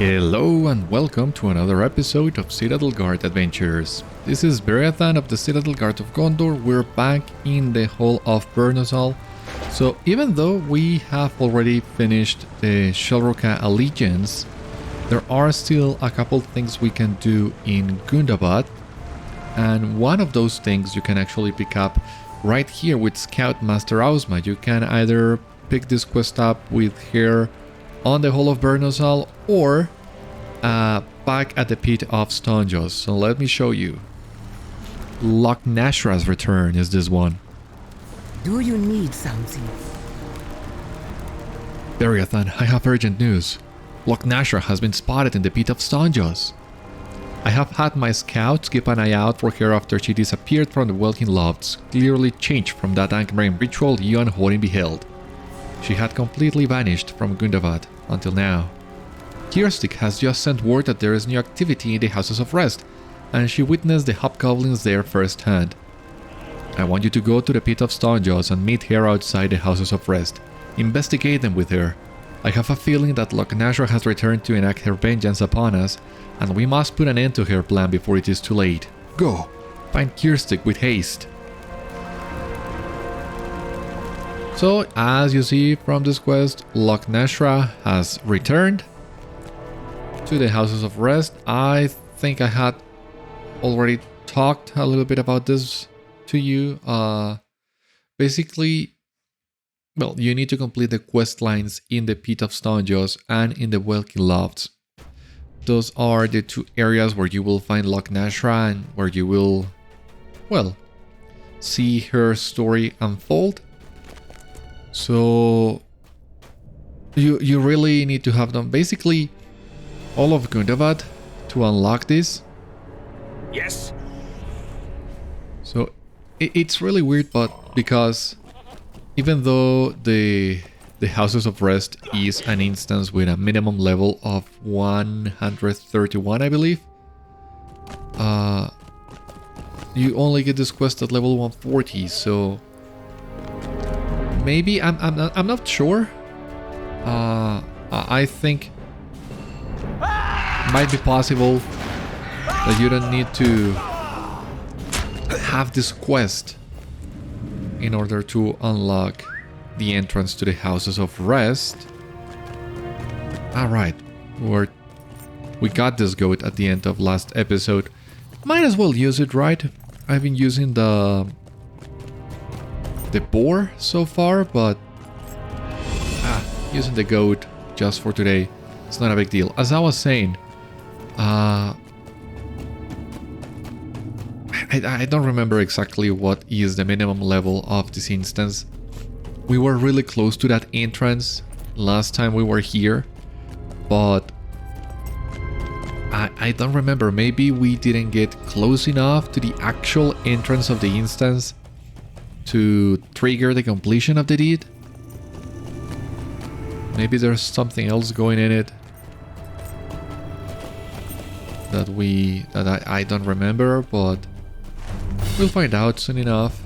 Hello and welcome to another episode of Citadel Guard Adventures. This is Beriathan of the Citadel Guard of Gondor. We're back in the Hall of Bernozal. So even though we have already finished the Shelroka Allegiance, there are still a couple things we can do in Gundabad. And one of those things you can actually pick up right here with Scout-master Ausma. You can either pick this quest up with her on the Hall of Bernozal or back at the Pit of Stonejaws. So let me show you. Loknashra's return is this one. Do you need something? Beriathan, I have urgent news. Loknashra has been spotted in the Pit of Stonejaws. I have had my scouts keep an eye out for her after she disappeared from the Welkin Lofts, clearly changed from that Angmar ritual you and Hórin beheld. She had completely vanished from Gundabad until now. Kyrstig has just sent word that there is new activity in the Houses of Rest, and she witnessed the hobgoblins there firsthand. I want you to go to the Pit of Stonejaws and meet her outside the Houses of Rest. Investigate them with her. I have a feeling that Loknashra has returned to enact her vengeance upon us, and we must put an end to her plan before it is too late. Go! Find Kyrstig with haste. So, as you see from this quest, Loknashra has returned to the Houses of Rest. I think I had already talked a little bit about this to you. Basically, well, you need to complete the quest lines in the Pit of Stonejaws and in the Welkin Lofts. Those are the two areas where you will find Loknashra and where you will, well, see her story unfold. So you really need to have done basically all of Gundabad to unlock this. Yes. So it's really weird, but because even though the Houses of Rest is an instance with a minimum level of 131, I believe, you only get this quest at level 140. So maybe I'm not sure. I think might be possible that you don't need to have this quest in order to unlock the entrance to the Houses of Rest. Alright, we got this goat at the end of last episode. Might as well use it, right? I've been using the boar so far, but using the goat just for today, it's not a big deal. As I was saying, I don't remember exactly what is the minimum level of this instance. We were really close to that entrance last time we were here, but I don't remember. Maybe we didn't get close enough to the actual entrance of the instance to trigger the completion of the deed. Maybe there's something else going in it that I don't remember, but we'll find out soon enough.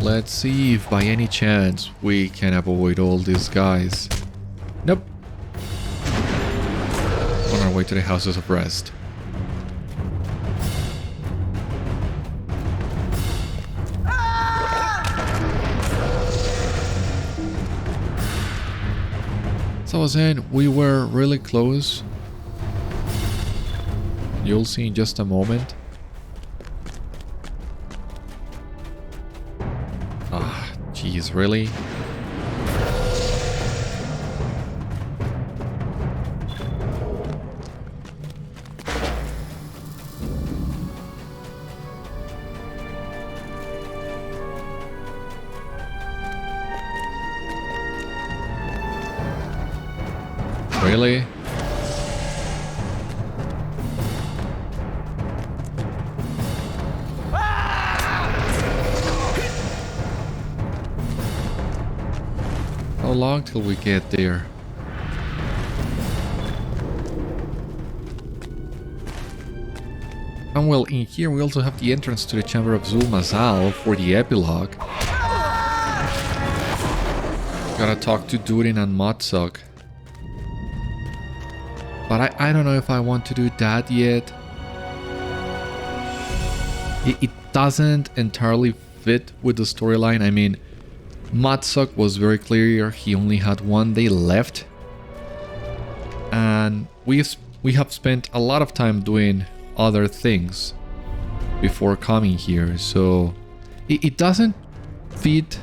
Let's see if by any chance we can avoid all these guys. Nope. On our way to the Houses of Rest. So I was saying, we were really close. You'll see in just a moment. Ah, jeez, really? Really? How long till we get there? And well, in here we also have the entrance to the Chamber of Zul-Mazal for the Epilogue. Gotta talk to Durin and Mótsog. But I don't know if I want to do that yet. It doesn't entirely fit with the storyline. I mean, Mótsog was very clear he only had 1 day left. And we have spent a lot of time doing other things before coming here. So it doesn't fit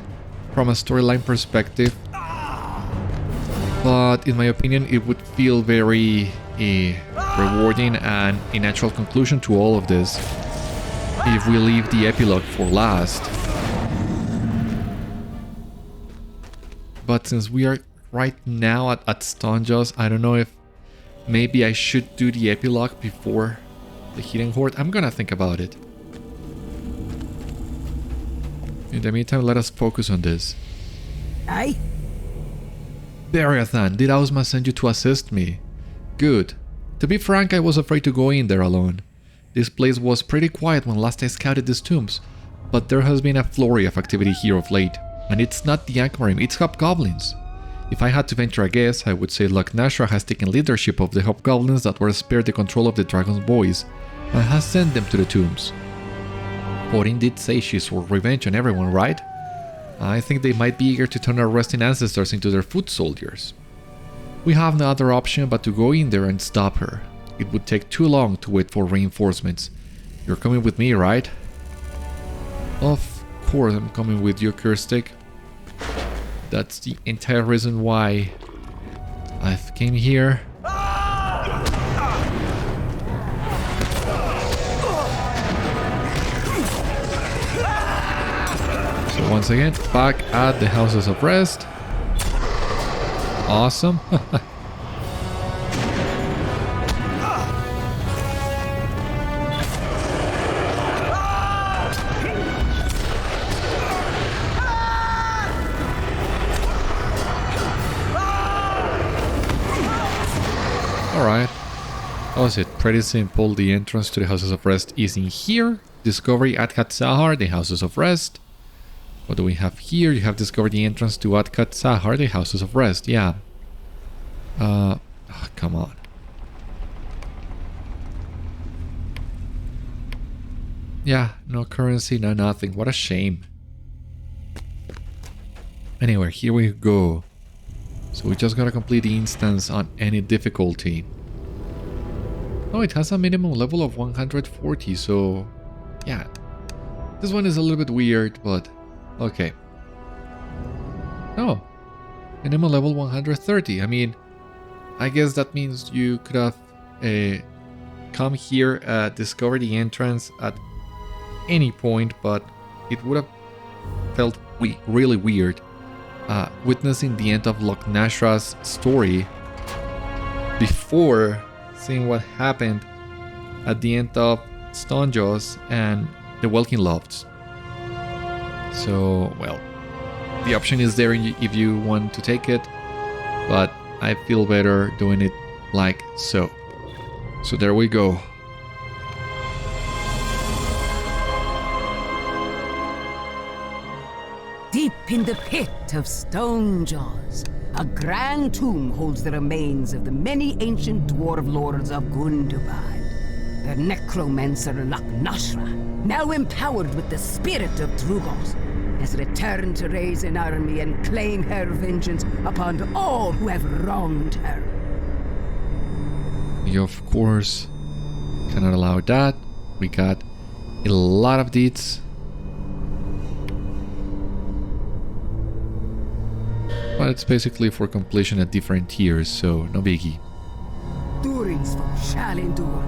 from a storyline perspective. But in my opinion, it would feel very rewarding and a natural conclusion to all of this if we leave the epilogue for last. But since we are right now at Stonejaws, I don't know if maybe I should do the epilogue before the Hidden Hoard. I'm gonna think about it. In the meantime, let us focus on this. Aye? Beriathan, did Ausma send you to assist me? Good. To be frank, I was afraid to go in there alone. This place was pretty quiet when last I scouted these tombs, but there has been a flurry of activity here of late, and it's not the Ankmarim, it's hobgoblins. If I had to venture a guess, I would say Loknashra has taken leadership of the hobgoblins that were spared the control of the dragon's boys, and has sent them to the tombs. Odin did say she swore revenge on everyone, right? I think they might be eager to turn our resting ancestors into their foot soldiers. We have no other option but to go in there and stop her. It would take too long to wait for reinforcements. You're coming with me, right? Of course I'm coming with you, Kyrstig. That's the entire reason why I've came here. So once again, back at the Houses of Rest. Awesome. Alright, that was it. Pretty simple. The entrance to the Houses of Rest is in here. Discovery Adkhat-zahhar, the Houses of Rest. What do we have here? You have discovered the entrance to Adkhat-zahhar, the Houses of Rest. Yeah. Oh, come on. Yeah, no currency, no nothing. What a shame. Anyway, here we go. So we just gotta complete the instance on any difficulty. Oh, it has a minimum level of 140, so yeah. This one is a little bit weird, but okay. Oh, minimum level 130. I mean, I guess that means you could have come here, discover the entrance at any point, but it would have felt really weird. Witnessing the end of Loknashra's story before seeing what happened at the end of Stonejaws and the Welkin Lofts. So, well, the option is there if you want to take it, but I feel better doing it like so. So there we go. Deep in the Pit of Stonejaws, a grand tomb holds the remains of the many ancient dwarf lords of Gundabad. The necromancer Loknashra, now empowered with the spirit of Drugoth, has returned to raise an army and claim her vengeance upon all who have wronged her. We of course cannot allow that. We got a lot of deeds. But it's basically for completion at different tiers, so no biggie. Durin's folk shall endure,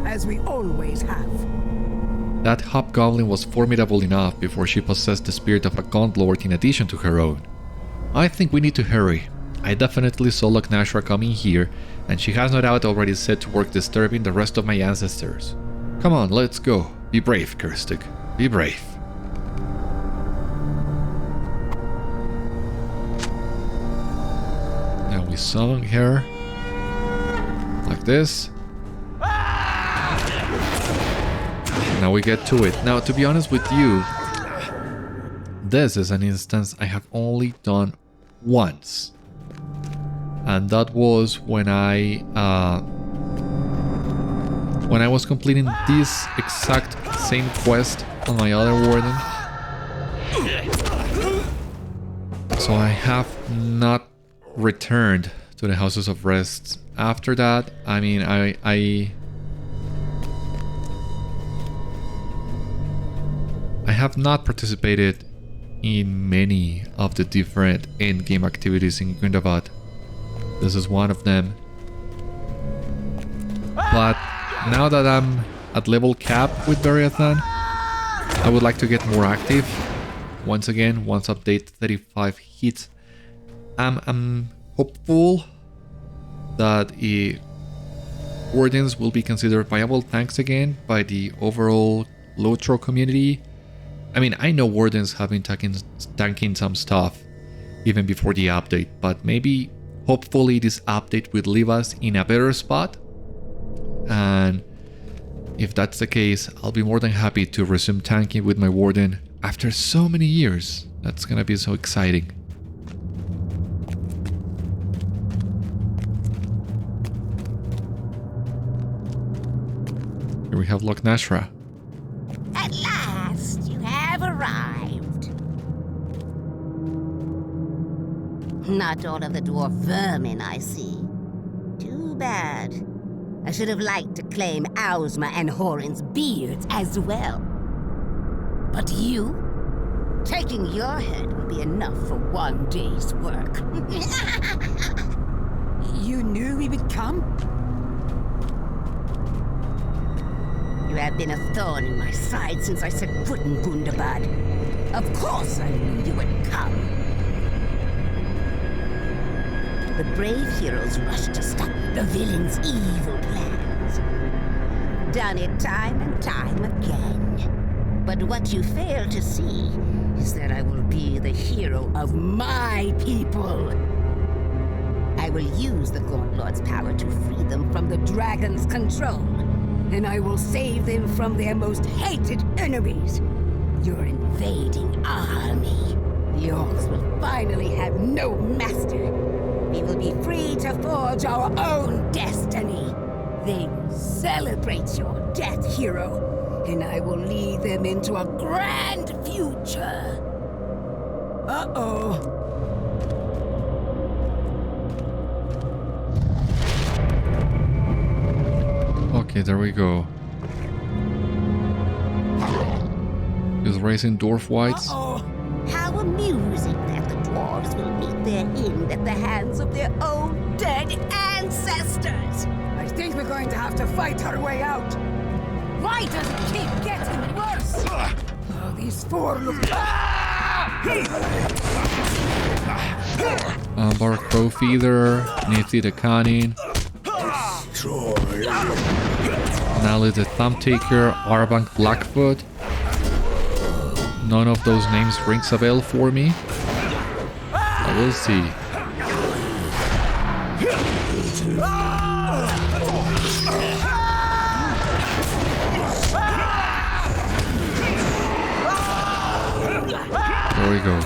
as we always have. That hobgoblin was formidable enough before she possessed the spirit of a Gaunt Lord in addition to her own. I think we need to hurry. I definitely saw Loknashra coming here, and she has no doubt already set to work disturbing the rest of my ancestors. Come on, let's go. Be brave, Kyrstig. Be brave. Now we summon her like this. now we get to it. Now, to be honest with you, this is an instance I have only done once. And that was when I was completing this exact same quest on my other warden. So I have not returned to the Houses of Rest. After that, I mean, I have not participated in many of the different endgame activities in Gundabad. This is one of them. But now that I'm at level cap with Beriathan, I would like to get more active. Once again, once update 35 hits, I'm hopeful that Wardens will be considered viable tanks again by the overall LOTRO community. I mean, I know Wardens have been tanking some stuff even before the update, but maybe, hopefully, this update will leave us in a better spot. And if that's the case, I'll be more than happy to resume tanking with my Warden after so many years. That's gonna be so exciting. Here we have Loknashra. At last, you have arrived. Not all of the dwarf vermin, I see. Too bad. I should have liked to claim Ausma and Horin's beards as well. But you? Taking your head will be enough for one day's work. You knew we would come? You have been a thorn in my side since I set foot in Gundabad. Of course I knew you would come. The brave heroes rushed to stop the villain's evil plans. Done it time and time again. But what you fail to see is that I will be the hero of my people. I will use the Gaunt Lord's power to free them from the dragon's control. And I will save them from their most hated enemies, your invading army. The orcs will finally have no master. We will be free to forge our own destiny. They will celebrate your death, hero. And I will lead them into a grand future. Uh-oh. Okay, there we go. He's raising dwarf wights. Uh-oh. How amusing that the dwarves will meet their end at the hands of their own dead ancestors. I think we're going to have to fight our way out. Why does it keep getting worse? Oh, these four look... Bar Crow Feeder, Nifty the Cunning, Nally the Thumb Taker, Arbank Blackfoot. None of those names rings a bell for me. I will see. There we go.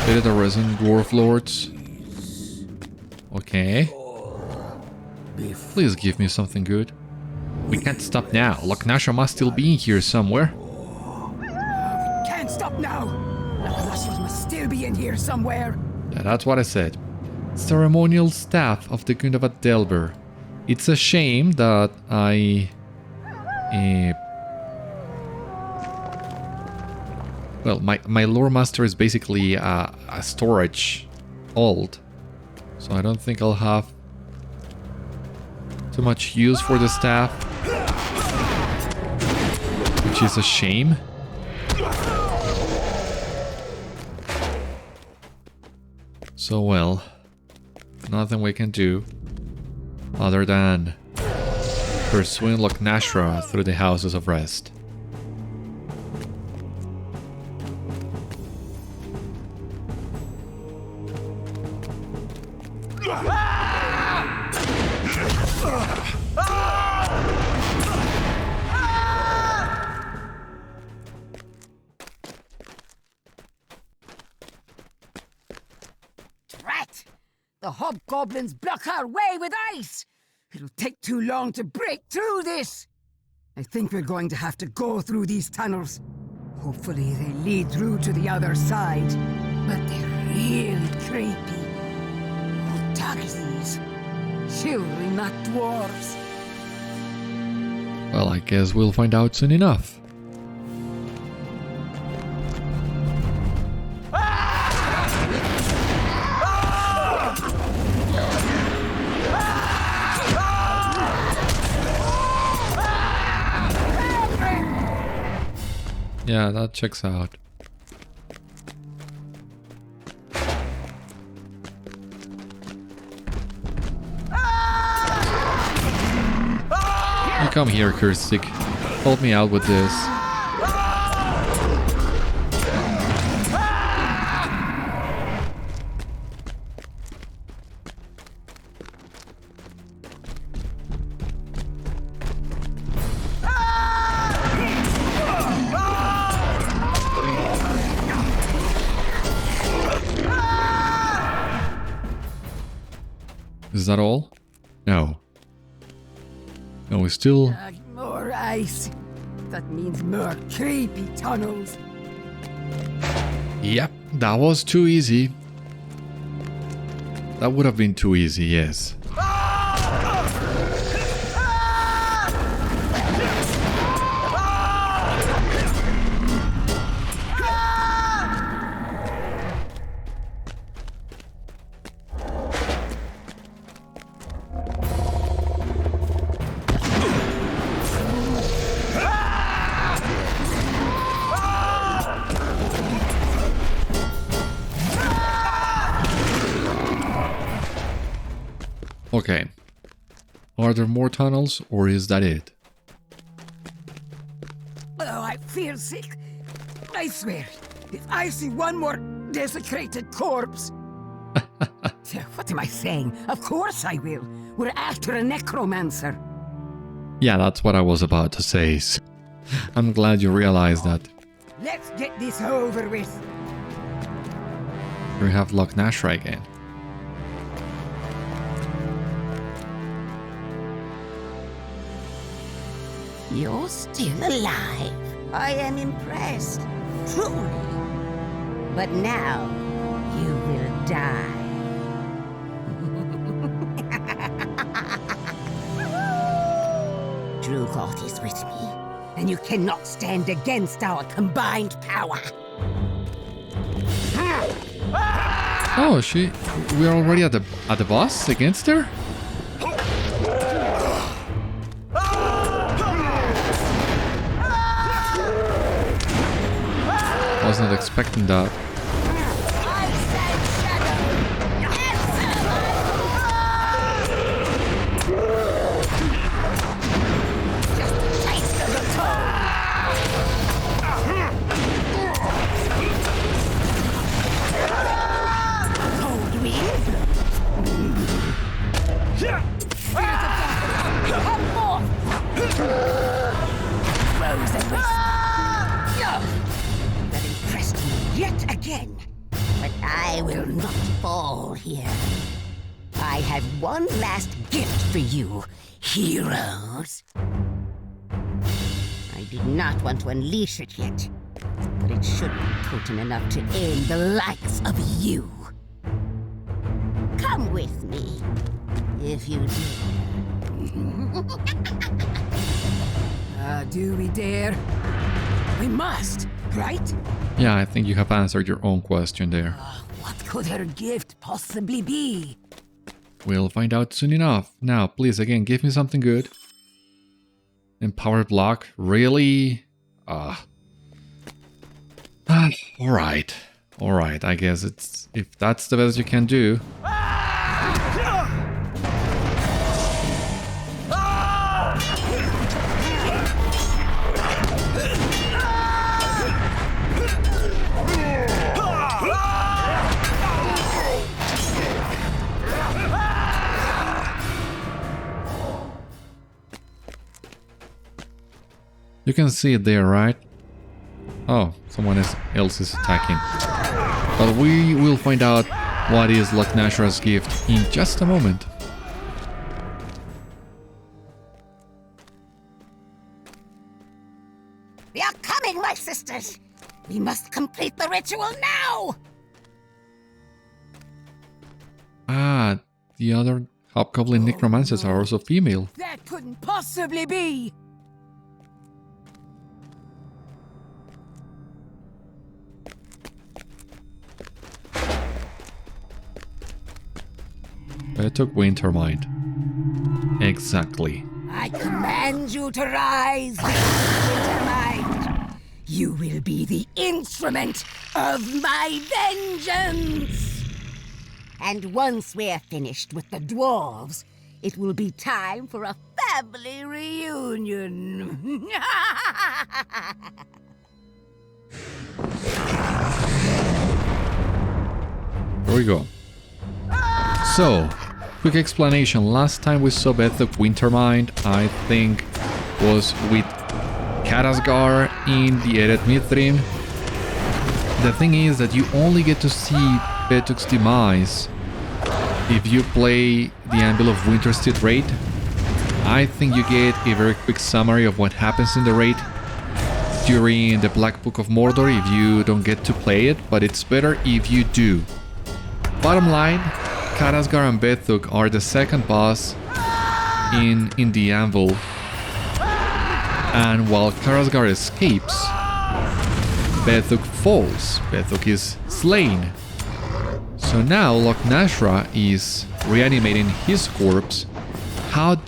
Bit of the resin dwarf lords. Okay. Please give me something good. We can't stop now. Loknashra must still be in here somewhere. Can't stop now. Loknashra must still be in here somewhere. Yeah, that's what I said. Ceremonial staff of the Gundabad Delver. It's a shame that well, my lore master is basically a storage alt, so I don't think I'll have too much use for the staff, which is a shame. So well, nothing we can do other than pursuing Loknashra through the Houses of Rest. Drat! The hobgoblins block our way with ice! It'll take too long to break through this! I think we're going to have to go through these tunnels. Hopefully they lead through to the other side. But they're really creepy. Who dug these? Surely not dwarves. Well, I guess we'll find out soon enough. Yeah, that checks out. You come here, Kyrstig. Help me out with this. Is that all? No. No, we still... More ice. That means more creepy tunnels. Yep, that was too easy. That would have been too easy, yes. Okay. Are there more tunnels, or is that it? Oh, I feel sick. I swear, if I see one more desecrated corpse... What am I saying? Of course I will. We're after a necromancer. Yeah, that's what I was about to say. I'm glad you realized that. Let's get this over with. We have Loknashra again. You're still alive. I am impressed. Truly. But now, you will die. Drugoth is with me, And you cannot stand against our combined power. Oh, we're already at the boss against her? Wasn't expecting that. That impressed me yet again. but I will not fall here. I have one last gift for you, heroes. I did not want to unleash it yet, but it should be potent enough to aim the likes of you. Come with me, if you dare. Do we dare? We must, right? Yeah, I think you have answered your own question there. What could her gift possibly be? We'll find out soon enough. Now, please, again, give me something good. Empowered block? Really? Alright. Alright, I guess if that's the best you can do. You can see it there, right? Oh, someone else is attacking. But we will find out what is Loknashra's gift in just a moment. We are coming, my sisters! We must complete the ritual now! Ah, the other hobgoblin necromancers are also female. That couldn't possibly be! Vethúg Wintermind. Exactly. I command you to rise, Wintermind. You will be the instrument of my vengeance! And once we're finished with the dwarves, it will be time for a family reunion. Here we go. So, quick explanation. Last time we saw Vethúg Wintermind, I think, was with Adkhat-zahhar in the Eret Mithrin. The thing is that you only get to see Vethúg's demise if you play the Anvil of Winterstead raid. I think you get a very quick summary of what happens in the raid during the Black Book of Mordor if you don't get to play it, but it's better if you do. Bottom line, Adkhat-zahhar and Vethúg are the second boss in the Anvil, and while Adkhat-zahhar escapes, Vethúg falls. Vethúg is slain. So now Loknashra is reanimating his corpse. How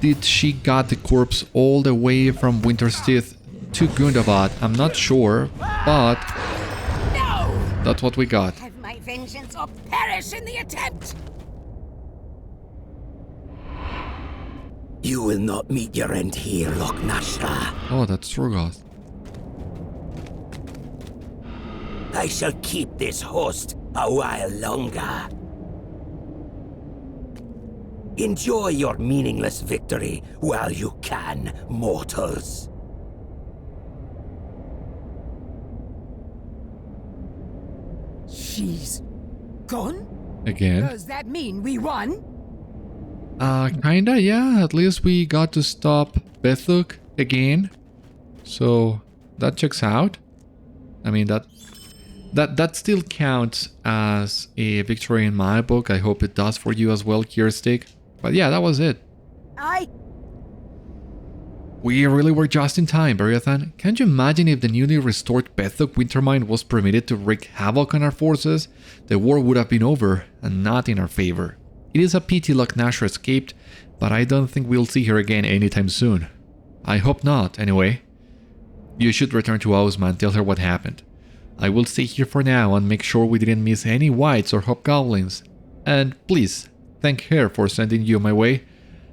did she got the corpse all the way from Winterstead to Gundabad? I'm not sure, but No! that's what we got. Have my vengeance or perish in the attempt! You will not meet your end here, Loknashra. Oh, that's Drugoth. I shall keep this host a while longer. Enjoy your meaningless victory while you can, mortals. She's gone? Again. Does that mean we won? Kinda, yeah. At least we got to stop Vethúg again. So that checks out. I mean, that still counts as a victory in my book. I hope it does for you as well, Kyrstig. But yeah, that was it. We really were just in time, Beriathan. Can't you imagine if the newly restored Vethúg Wintermind was permitted to wreak havoc on our forces? The war would have been over, and not in our favor. It is a pity Loknashra escaped, but I don't think we'll see her again anytime soon. I hope not, anyway. You should return to Ausma and tell her what happened. I will stay here for now and make sure we didn't miss any wights or hobgoblins. And please, thank her for sending you my way.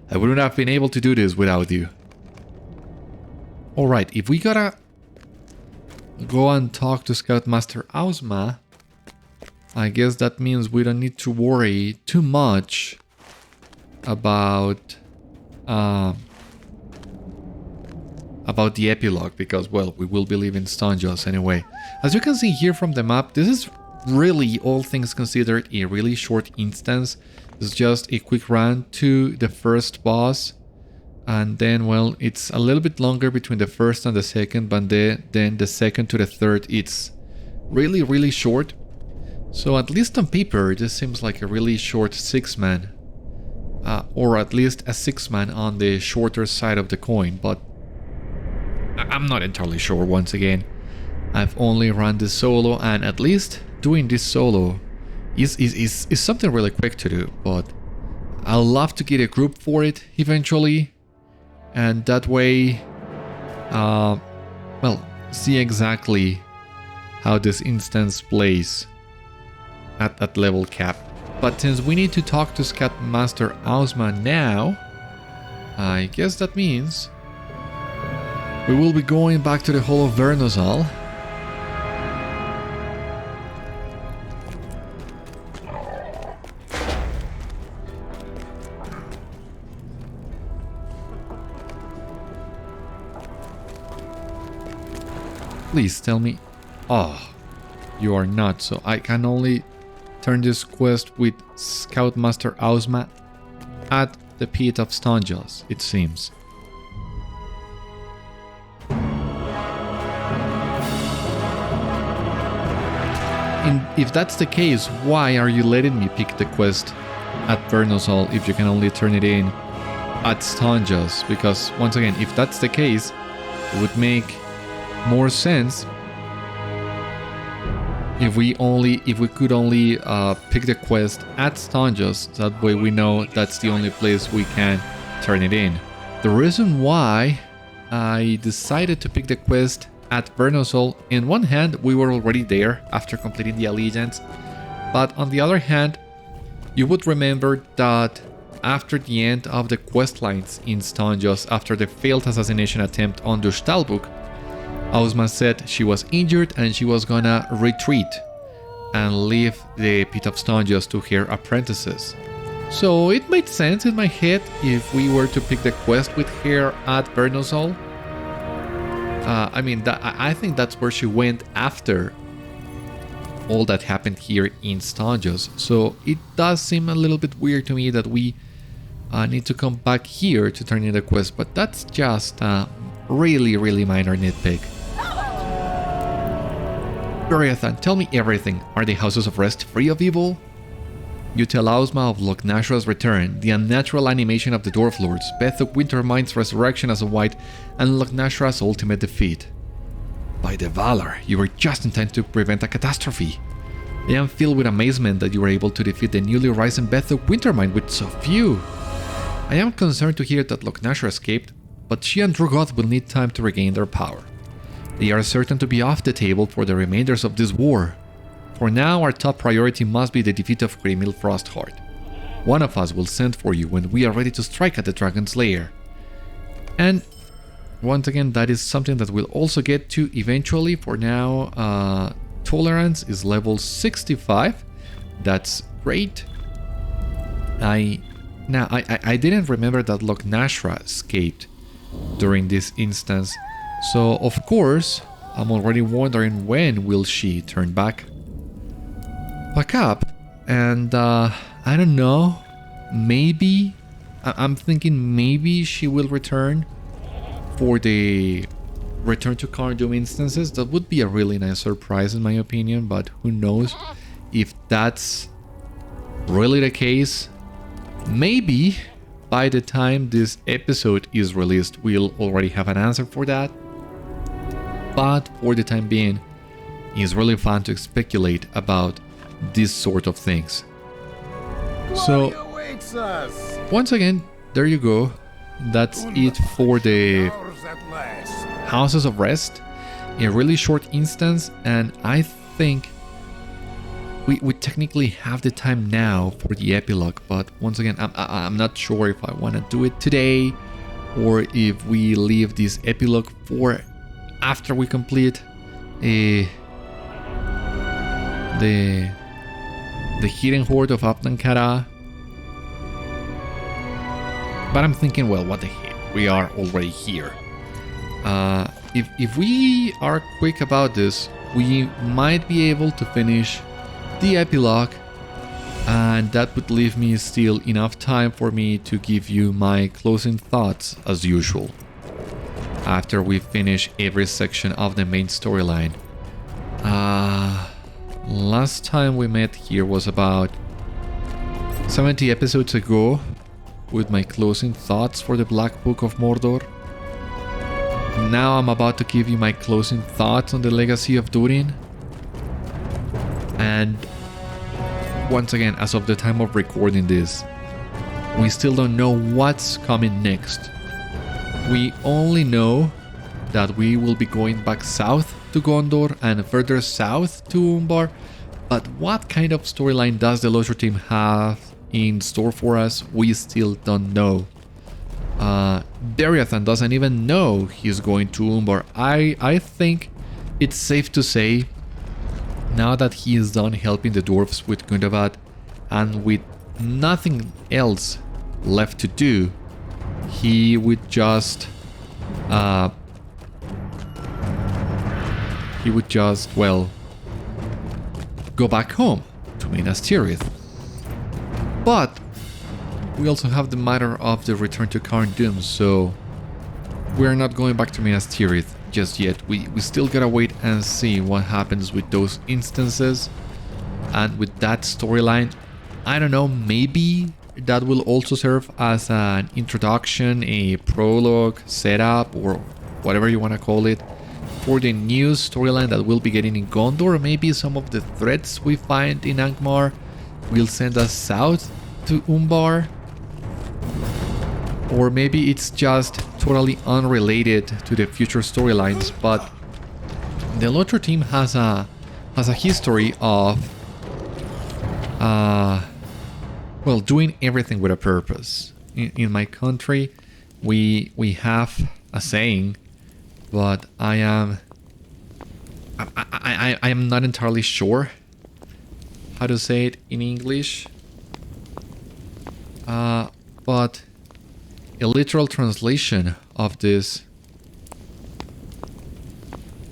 I wouldn't have been able to do this without you. Alright, if we gotta go and talk to Scout-master Ausma, I guess that means we don't need to worry too much about the epilogue, because, well, we will be leaving Stonejaws anyway. As you can see here from the map, this is really, all things considered, a really short instance. It's just a quick run to the first boss, and then, well, it's a little bit longer between the first and the second, but then the second to the third, it's really, really short. So at least on paper, this seems like a really short 6-man, or at least a 6-man on the shorter side of the coin, but I'm not entirely sure. Once again, I've only run this solo, and at least doing this solo is something really quick to do, but I'll love to get a group for it eventually, and that way, well, see exactly how this instance plays at that level cap. But since we need to talk to Scout-master Ausma now, I guess that means we will be going back to the Hall of Vernozal. Please tell me. Oh, you are not. So I can only turn this quest with Scout-master Ausma at the Pit of Stonejaws, it seems. If that's the case, why are you letting me pick the quest at Vernozol if you can only turn it in at Stonejaws? Because once again, if that's the case, it would make more sense if we could only pick the quest at Stonejaws. That way we know that's the only place we can turn it in. The reason why I decided to pick the quest at Vernozol, in one hand, we were already there after completing the Allegiance, but on the other hand, you would remember that after the end of the questlines in Stonejaws, after the failed assassination attempt on Dushtalbuk, Ausma said she was injured and she was gonna retreat and leave the Pit of Stonejaws to her apprentices. So it made sense in my head if we were to pick the quest with her at Vernozol. I think that's where she went after all that happened here in Stonejaws. So it does seem a little bit weird to me that we need to come back here to turn in the quest, but that's just a really, really minor nitpick. Beriathan, tell me everything. Are the Houses of Rest free of evil? You tell Ausma of Loknashra's return, the unnatural animation of the Dwarf Lords, Vethúg Wintermind's resurrection as a wight, and Loknashra's ultimate defeat. By the valor, you were just in time to prevent a catastrophe. I am filled with amazement that you were able to defeat the newly risen Vethúg Wintermind with so few. I am concerned to hear that Loknashra escaped, but she and Drugoth will need time to regain their power. They are certain to be off the table for the remainders of this war. For now, our top priority must be the defeat of Hrímil Frostheart. One of us will send for you when we are ready to strike at the dragon's lair. And once again, that is something that we'll also get to eventually. For now, tolerance is level 65. That's great. I didn't remember that Loknashra escaped during this instance. So of course, I'm already wondering when will she turn back up. And I don't know, maybe I'm thinking maybe she will return for the return to Carndom instances. That would be a really nice surprise in my opinion, but who knows if that's really the case. Maybe by the time this episode is released, we'll already have an answer for that. But for the time being, it's really fun to speculate about these sort of things. So, once again, there you go. That's it for the Houses of Rest. A really short instance, and I think we technically have the time now for the epilogue. But once again, I'm not sure if I want to do it today or if we leave this epilogue for after we complete the Hidden Hoard of Apnankara. But I'm thinking, well, what the heck, we are already here. If we are quick about this, we might be able to finish the epilogue, and that would leave me still enough time for me to give you my closing thoughts as usual, after we finish every section of the main storyline. Last time we met here was about 70 episodes ago, with my closing thoughts for the Black Book of Mordor. Now I'm about to give you my closing thoughts on the Legacy of Durin. And once again, as of the time of recording this, we still don't know what's coming next. We only know that we will be going back south to Gondor and further south to Umbar, but what kind of storyline does the LOTRO team have in store for us, we still don't know. Beriathan doesn't even know he's going to Umbar. I think it's safe to say, now that he is done helping the dwarves with Gundabad and with nothing else left to do, he would just he would just, well, go back home to Minas Tirith. But we also have the matter of the return to Khârn-dûm, so we're not going back to Minas Tirith just yet. We still gotta wait and see what happens with those instances and with that storyline. I don't know, maybe that will also serve as an introduction, a prologue, setup, or whatever you want to call it, for the new storyline that we'll be getting in Gondor. Maybe some of the threats we find in Angmar will send us south to Umbar. Or maybe it's just totally unrelated to the future storylines, but the LOTRO team has a history of well, doing everything with a purpose. In my country, we have a saying, but I am not entirely sure how to say it in English. But a literal translation of this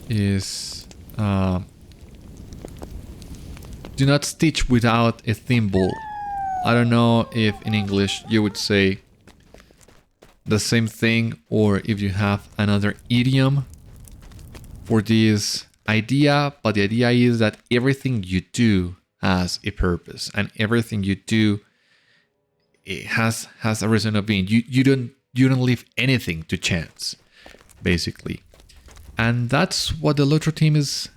is do not stitch without a thimble. I don't know if in English you would say the same thing, or if you have another idiom for this idea, but the idea is that everything you do has a purpose, and everything you do, it has a reason of being. You don't leave anything to chance, basically. And that's what the LOTRO team is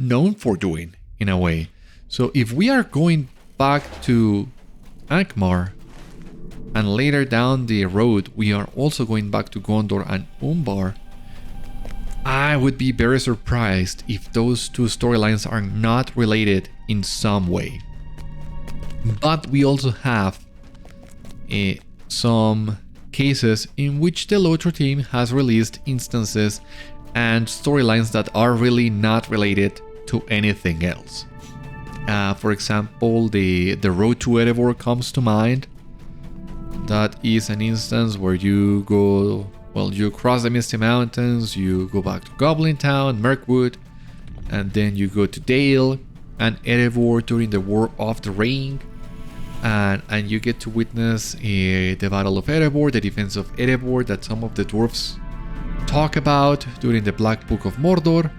known for doing, in a way. So if we are going back to Angmar, and later down the road we are also going back to Gondor and Umbar, I would be very surprised if those two storylines are not related in some way. But we also have some cases in which the LOTRO team has released instances and storylines that are really not related to anything else. For example, the road to Erebor comes to mind. That is an instance where you go, well, you cross the Misty Mountains, you go back to Goblin Town, Mirkwood, and then you go to Dale and Erebor during the War of the Ring, and you get to witness the Battle of Erebor, the defense of Erebor that some of the dwarves talk about during the Black Book of Mordor.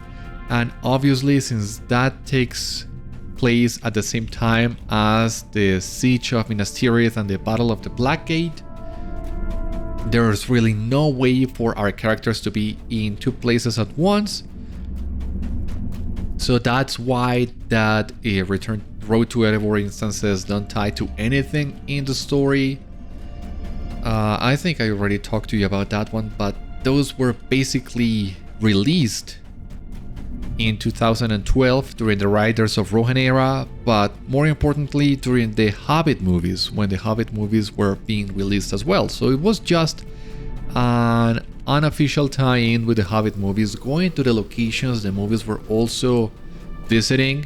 And obviously, since that takes place at the same time as the Siege of Minas Tirith and the Battle of the Black Gate, there's really no way for our characters to be in two places at once. So that's why that return road to Erebor instances don't tie to anything in the story. I think I already talked to you about that one, but those were basically released in 2012 during the Riders of Rohan era, but more importantly during the Hobbit movies, when the Hobbit movies were being released as well. So it was just an unofficial tie-in with the Hobbit movies, going to the locations the movies were also visiting,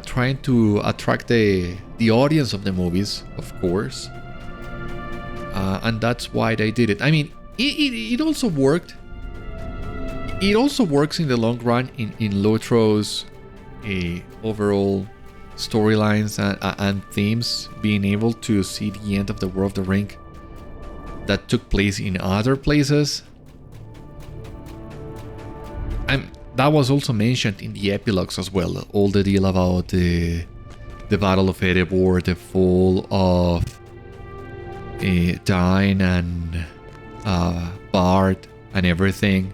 trying to attract the audience of the movies, of course. And that's why they did it. I mean, it also worked. It also works in the long run in LOTRO's overall storylines and themes, being able to see the end of the War of the Ring that took place in other places. And that was also mentioned in the epilogues as well, all the deal about the Battle of Erebor, the fall of Dain and Bard and everything.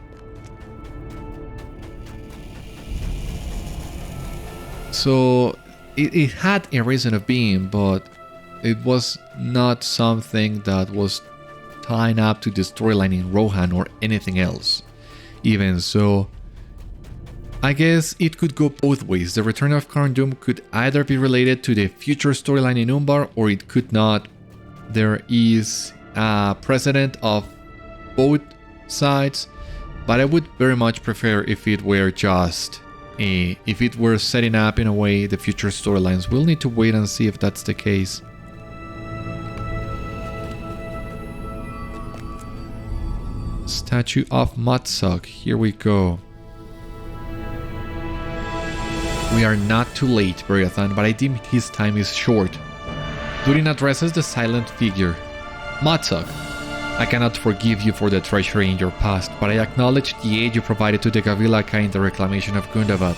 So it had a reason of being, but it was not something that was tying up to the storyline in Rohan or anything else. Even so, I guess it could go both ways. The return of Khârn-dûm could either be related to the future storyline in Umbar, or it could not. There is a precedent of both sides, but I would very much prefer if it were just if it were setting up in a way the future storylines. We'll need to wait and see if that's the case. Statue of Mótsog, here we go. We are not too late, Beriathan, but I deem his time is short. Durin addresses the silent figure. Mótsog, I cannot forgive you for the treachery in your past, but I acknowledge the aid you provided to the Gavilaka in the reclamation of Gundabad.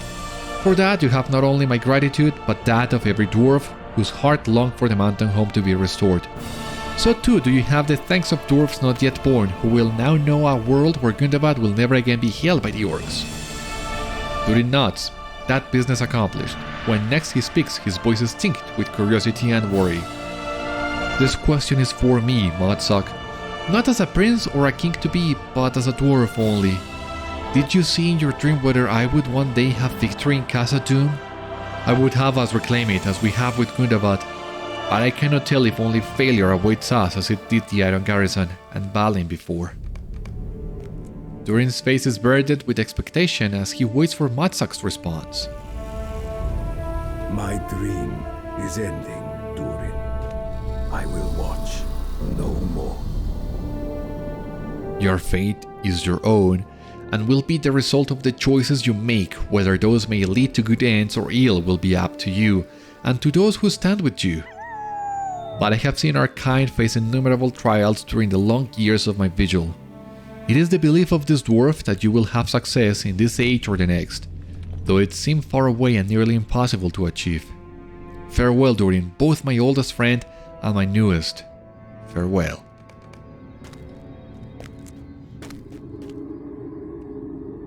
For that, you have not only my gratitude, but that of every dwarf whose heart longed for the mountain home to be restored. So too do you have the thanks of dwarves not yet born, who will now know a world where Gundabad will never again be held by the orcs. Durin nods. That business accomplished. When next he speaks, his voice is tinged with curiosity and worry. This question is for me, Mótsog. Not as a prince or a king-to-be, but as a dwarf only. Did you see in your dream whether I would one day have victory in Khazad-dûm? I would have us reclaim it as we have with Gundabad, but I cannot tell if only failure awaits us as it did the Iron Garrison and Balin before. Durin's face is burdened with expectation as he waits for Mótsog's response. My dream is ending, Durin. I will watch no more. Your fate is your own, and will be the result of the choices you make. Whether those may lead to good ends or ill will be up to you, and to those who stand with you. But I have seen our kind face innumerable trials during the long years of my vigil. It is the belief of this dwarf that you will have success in this age or the next, though it seemed far away and nearly impossible to achieve. Farewell, Durin, both my oldest friend and my newest. Farewell.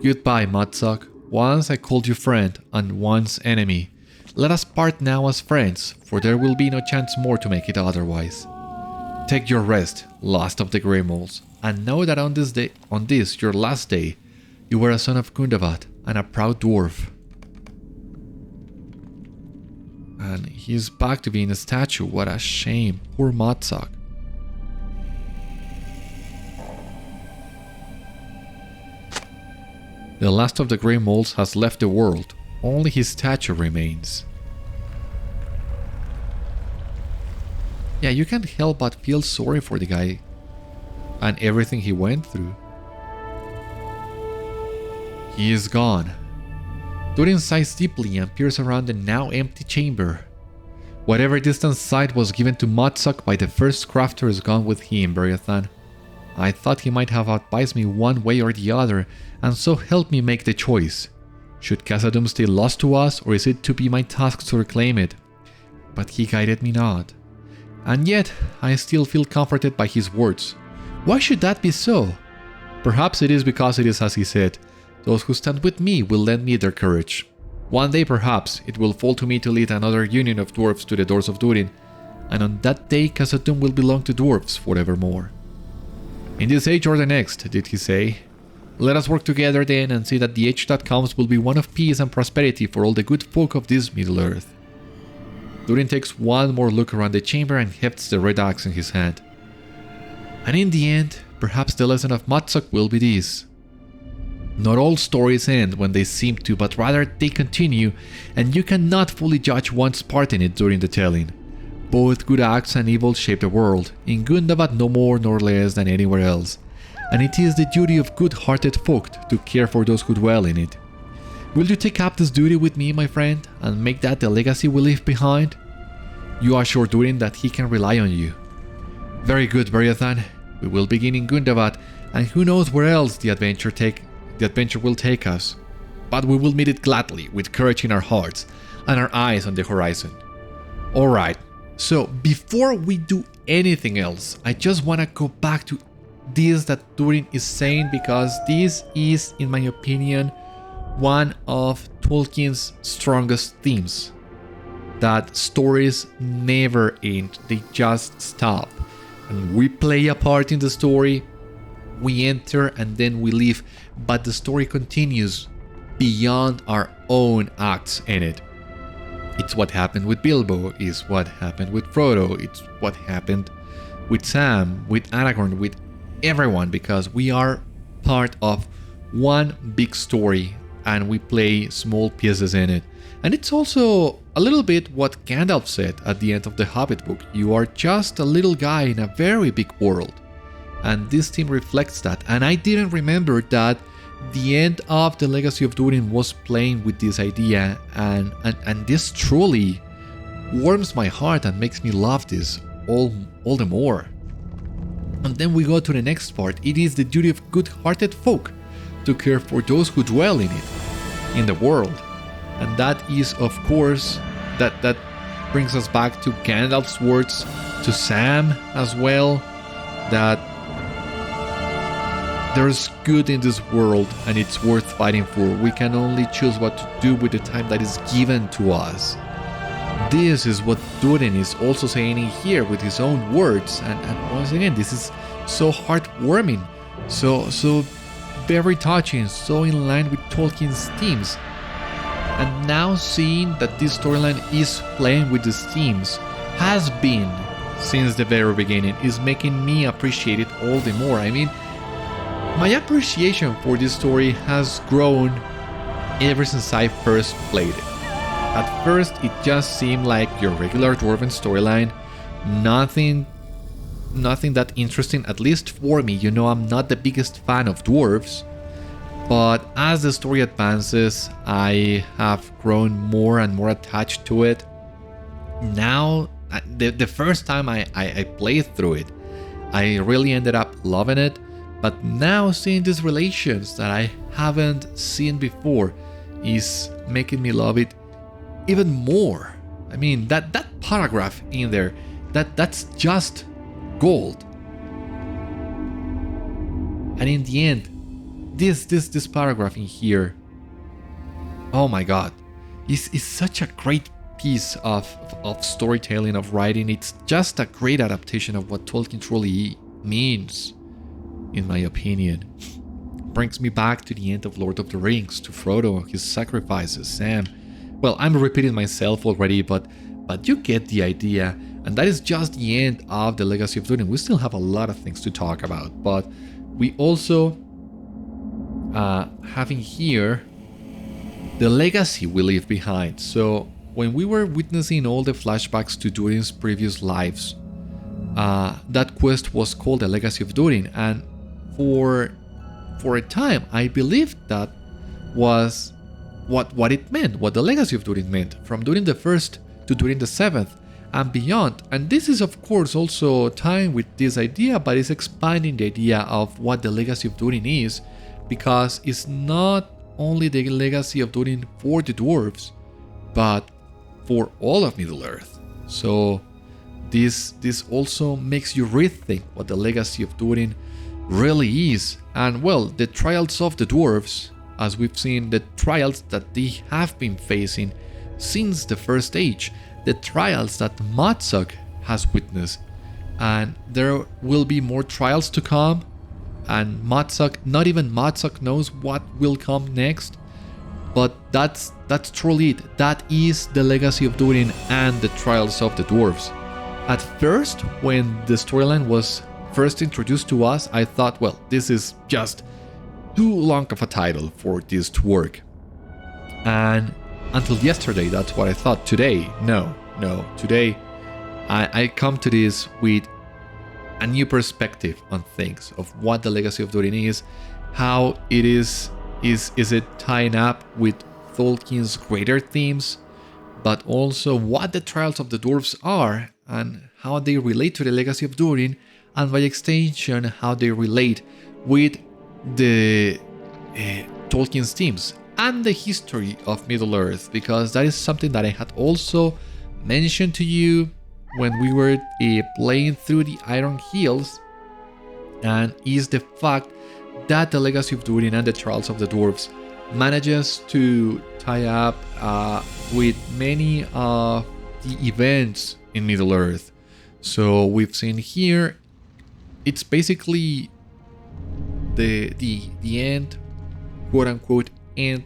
Goodbye, Mótsog. Once I called you friend, and once enemy. Let us part now as friends, for there will be no chance more to make it otherwise. Take your rest, last of the Grey Moles, and know that on this your last day, you were a son of Gundabad and a proud dwarf. And he's back to being a statue. What a shame. Poor Mótsog. The last of the Grey Moles has left the world. Only his statue remains. Yeah, you can't help but feel sorry for the guy and everything he went through. He is gone. Durin sighs deeply and peers around the now empty chamber. Whatever distant sight was given to Mótsog by the first crafter is gone with him, Beriathan. I thought he might have advised me one way or the other, and so helped me make the choice. Should Khazad-dûm stay lost to us, or is it to be my task to reclaim it? But he guided me not. And yet, I still feel comforted by his words. Why should that be so? Perhaps it is because it is as he said. Those who stand with me will lend me their courage. One day perhaps it will fall to me to lead another union of dwarves to the doors of Durin, and on that day Khazad-dûm will belong to dwarves forevermore. In this age or the next, did he say? Let us work together then and see that the age that comes will be one of peace and prosperity for all the good folk of this Middle-earth. Durin takes one more look around the chamber and hefts the red axe in his hand. And in the end, perhaps the lesson of Mótsog will be this. Not all stories end when they seem to, but rather they continue, and you cannot fully judge one's part in it during the telling. Both good acts and evil shape the world, in Gundabad no more nor less than anywhere else, and it is the duty of good-hearted folk to care for those who dwell in it. Will you take up this duty with me, my friend, and make that the legacy we leave behind? You assure Durin that he can rely on you. Very good, Beriathan. We will begin in Gundabad, and who knows where else the adventure will take us. But we will meet it gladly, with courage in our hearts, and our eyes on the horizon. Alright, so before we do anything else, I just want to go back to this that Durin is saying, because this is, in my opinion, one of Tolkien's strongest themes. That stories never end, they just stop. And we play a part in the story, we enter and then we leave, but the story continues beyond our own acts in it. It's what happened with Bilbo, it's what happened with Frodo, it's what happened with Sam, with Aragorn, with everyone, because we are part of one big story and we play small pieces in it. And it's also a little bit what Gandalf said at the end of the Hobbit book. You are just a little guy in a very big world. And this theme reflects that. And I didn't remember that the end of the Legacy of Durin was playing with this idea, and this truly warms my heart and makes me love this all the more. And then we go to the next part. It is the duty of good-hearted folk to care for those who dwell in it, in the world. And that is, of course, that brings us back to Gandalf's words to Sam as well, that there's good in this world and it's worth fighting for. We can only choose what to do with the time that is given to us. This is what Durin is also saying here with his own words, and once again, this is so heartwarming, so very touching, so in line with Tolkien's themes. And now seeing that this storyline is playing with these themes, has been since the very beginning, is making me appreciate it all the more. I mean, my appreciation for this story has grown ever since I first played it. At first, it just seemed like your regular Dwarven storyline, nothing that interesting, at least for me. You know, I'm not the biggest fan of dwarves, but as the story advances, I have grown more and more attached to it. Now, the first time I played through it, I really ended up loving it, but now seeing these relations that I haven't seen before is making me love it even more. I mean, that paragraph in there, that's just gold. And in the end, this paragraph in here, oh my god, is such a great piece of storytelling, of writing. It's just a great adaptation of what Tolkien truly means, in my opinion. Brings me back to the end of Lord of the Rings, to Frodo, his sacrifices, Sam. Well, I'm repeating myself already, but you get the idea. And that is just the end of the Legacy of Durin. We still have a lot of things to talk about, but we also having here the legacy we leave behind. So when we were witnessing all the flashbacks to Durin's previous lives, that quest was called the Legacy of Durin, and for a time I believed that was what it meant, what the Legacy of Durin meant, from Durin the First to Durin the Seventh and beyond. And this is of course also tying with this idea, but it's expanding the idea of what the Legacy of Durin is, because it's not only the Legacy of Durin for the dwarves, but for all of Middle-earth. So this also makes you rethink what the Legacy of Durin really is. And well, the trials of the dwarves, as we've seen, the trials that they have been facing since the First Age, the trials that Mótsog has witnessed, and there will be more trials to come, and Mótsog, not even Mótsog knows what will come next, but that's truly it. That is the Legacy of Durin and the trials of the dwarves. At first, when the storyline was first introduced to us, I thought, well, this is just too long of a title for this to work. And until yesterday, that's what I thought. Today, no. Today, I come to this with a new perspective on things, of what the Legacy of Durin is, how it is it tying up with Tolkien's greater themes, but also what the trials of the dwarves are and how they relate to the Legacy of Durin, and by extension how they relate with the Tolkien's themes and the history of Middle-earth, because that is something that I had also mentioned to you when we were playing through the Iron Hills, and is the fact that the Legacy of Durin and the Trials of the Dwarves manages to tie up with many of the events in Middle-earth. So we've seen here, it's basically the end, quote-unquote, end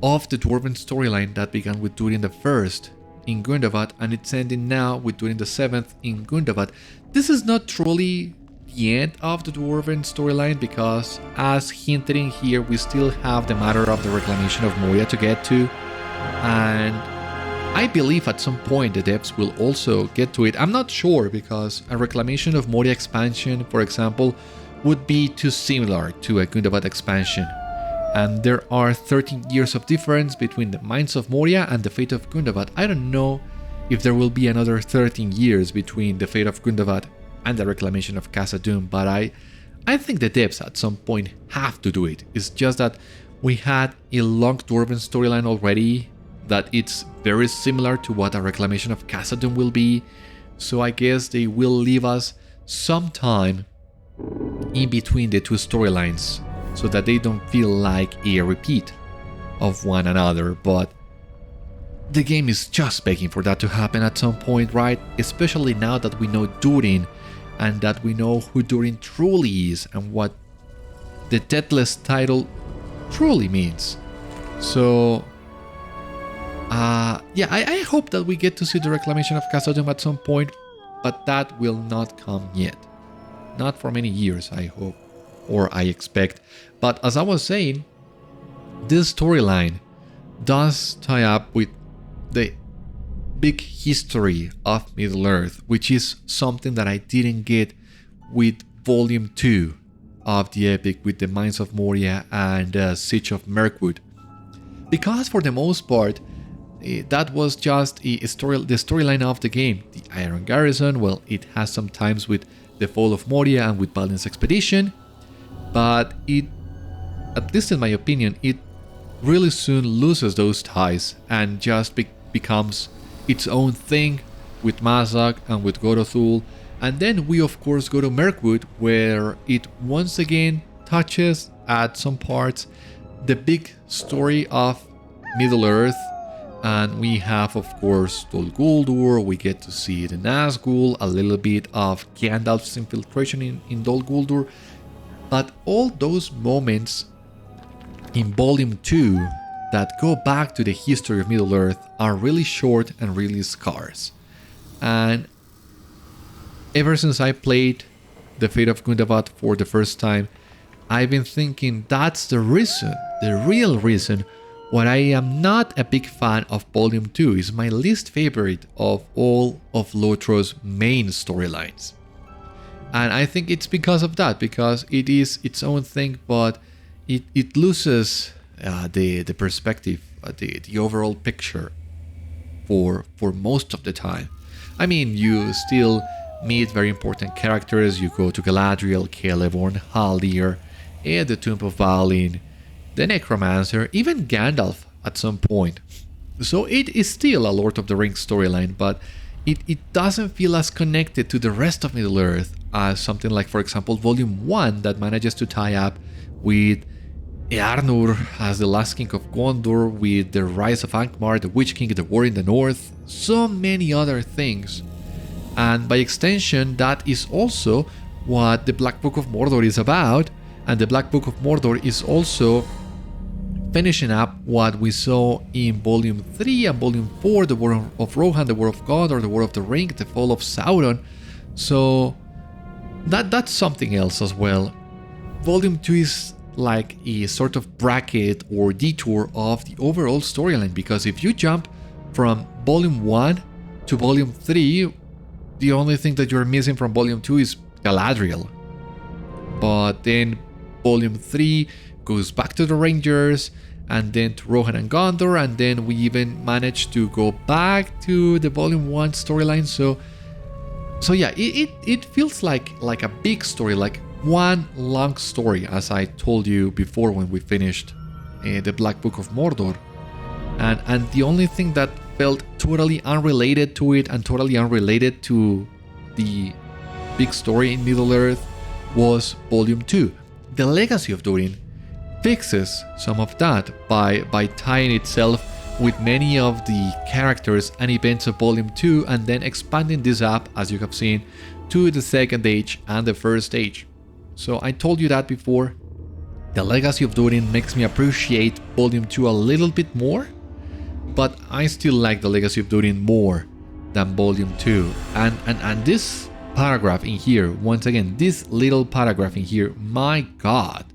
of the Dwarven storyline that began with Durin the First in Gundabad, and it's ending now with Durin the Seventh in Gundabad. This is not truly the end of the Dwarven storyline, because as hinted in here, we still have the matter of the reclamation of Moria to get to, and I believe at some point the devs will also get to it. I'm not sure, because a reclamation of Moria expansion, for example, would be too similar to a Gundabad expansion, And there are 13 years of difference between the Mines of Moria and the fate of Gundabad. I don't know if there will be another 13 years between the fate of Gundabad and the reclamation of Khazad-dûm, but I think the devs at some point have to do it. It's just that we had a long Dwarven storyline already that it's very similar to what a reclamation of Khazad-dûm will be, so I guess they will leave us some time in between the two storylines so that they don't feel like a repeat of one another. But the game is just begging for that to happen at some point, right? Especially now that we know Durin and that we know who Durin truly is and what the Deathless title truly means. So yeah, I hope that we get to see the reclamation of Khazad-dûm at some point, but that will not come yet. Not for many years, I hope, or I expect. But as I was saying, this storyline does tie up with the big history of Middle-earth, which is something that I didn't get with Volume 2 of the epic, with the Mines of Moria and Siege of Mirkwood. Because for the most part, that was just the storyline of the game. The Iron Garrison, well, it has some times with the fall of Moria and with Balin's expedition, but it, at least in my opinion, it really soon loses those ties and just becomes its own thing with Mótsog and with Gorothul. And then we of course go to Mirkwood, where it once again touches at some parts the big story of Middle-earth. And we have, of course, Dol Guldur. We get to see the Nazgul, a little bit of Gandalf's infiltration in Dol Guldur. But all those moments in Volume 2 that go back to the history of Middle-earth are really short and really scarce. And ever since I played The Fate of Gundabad for the first time, I've been thinking that's the reason, the real reason, why I am not a big fan of Volume 2. Is my least favorite of all of LOTRO's main storylines. And I think it's because of that, because it is its own thing, but it loses the perspective, the overall picture for most of the time. I mean, you still meet very important characters. You go to Galadriel, Celeborn, Haldir, and the Tomb of Balin, the Necromancer, even Gandalf at some point. So it is still a Lord of the Rings storyline, but it doesn't feel as connected to the rest of Middle-earth as something like, for example, Volume 1 that manages to tie up with Earnur as the last king of Gondor, with the rise of Angmar, the Witch King, the war in the north, so many other things. And by extension, that is also what the Black Book of Mordor is about, and the Black Book of Mordor is also finishing up what we saw in Volume 3 and Volume 4, the War of Rohan, the War of Gondor, the War of the Ring, the Fall of Sauron. So that's something else as well. Volume 2 is like a sort of bracket or detour of the overall storyline, because if you jump from Volume 1 to Volume 3, the only thing that you're missing from Volume 2 is Galadriel. But then Volume 3 goes back to the Rangers, and then to Rohan and Gondor, and then we even managed to go back to the Volume 1 storyline. So yeah, it feels like a big story, like one long story, as I told you before when we finished the Black Book of Mordor. And the only thing that felt totally unrelated to it and totally unrelated to the big story in Middle-earth was Volume 2. The Legacy of Durin fixes some of that by tying itself with many of the characters and events of Volume 2 and then expanding this up, as you have seen, to the Second Age and the First Age. So I told you that before. The Legacy of Durin makes me appreciate Volume 2 a little bit more, but I still like the Legacy of Durin more than Volume 2. And this paragraph in here, once again, this little paragraph in here, my god,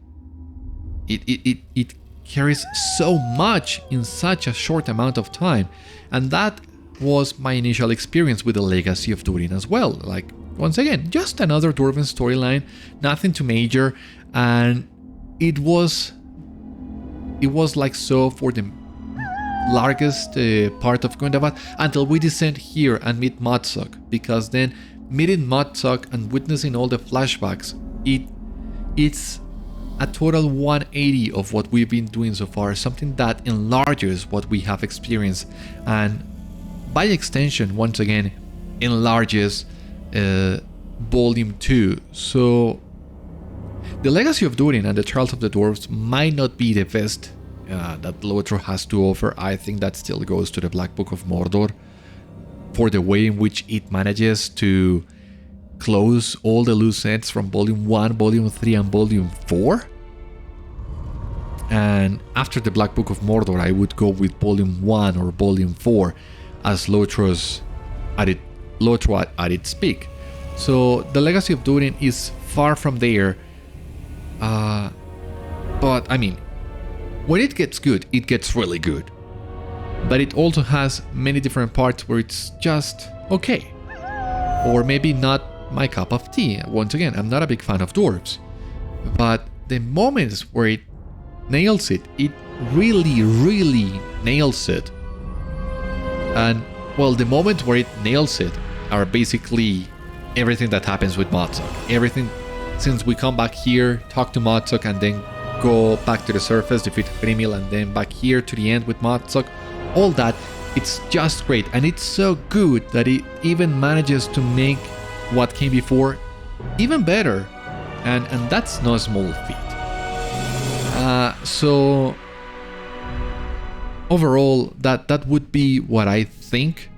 it carries so much in such a short amount of time. And that was my initial experience with the Legacy of Durin as well. Like, once again, just another Dwarven storyline, nothing too major, and it was it was like so for the largest part of Gundabad until we descend here and meet Mótsog, because then meeting Mótsog and witnessing all the flashbacks, it's a total 180 of what we've been doing so far, something that enlarges what we have experienced, and by extension, once again, enlarges Volume 2. So the Legacy of Durin and the Trials of the Dwarves might not be the best that LOTRO has to offer. I think that still goes to the Black Book of Mordor for the way in which it manages to close all the loose ends from Volume 1, Volume 3 and Volume 4. And after the Black Book of Mordor, I would go with Volume 1 or Volume 4 as LOTRO at its peak. So the Legacy of Durin is far from there. But I mean, when it gets good, it gets really good. But it also has many different parts where it's just okay. Or maybe not my cup of tea. Once again, I'm not a big fan of dwarves. But the moments where it nails it, it really, really nails it. And, well, the moments where it nails it are basically everything that happens with Mótsog. Everything since we come back here, talk to Mótsog, and then go back to the surface, defeat Hrímil, and then back here to the end with Mótsog. All that, it's just great. And it's so good that it even manages to make what came before even better. And that's no small feat. So overall, that would be what I think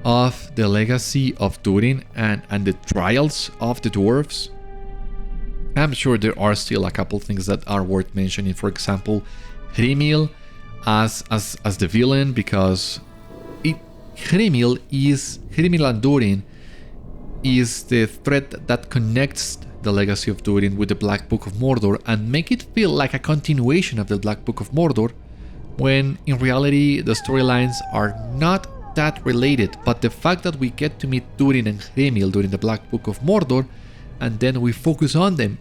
of the Legacy of Durin and the Trials of the Dwarves. I'm sure there are still a couple things that are worth mentioning. For example, Hrímil as the villain, because Hrímil and Durin is the thread that connects the Legacy of Durin with the Black Book of Mordor and make it feel like a continuation of the Black Book of Mordor, when in reality the storylines are not that related. But the fact that we get to meet Durin and Hrímil during the Black Book of Mordor, and then we focus on them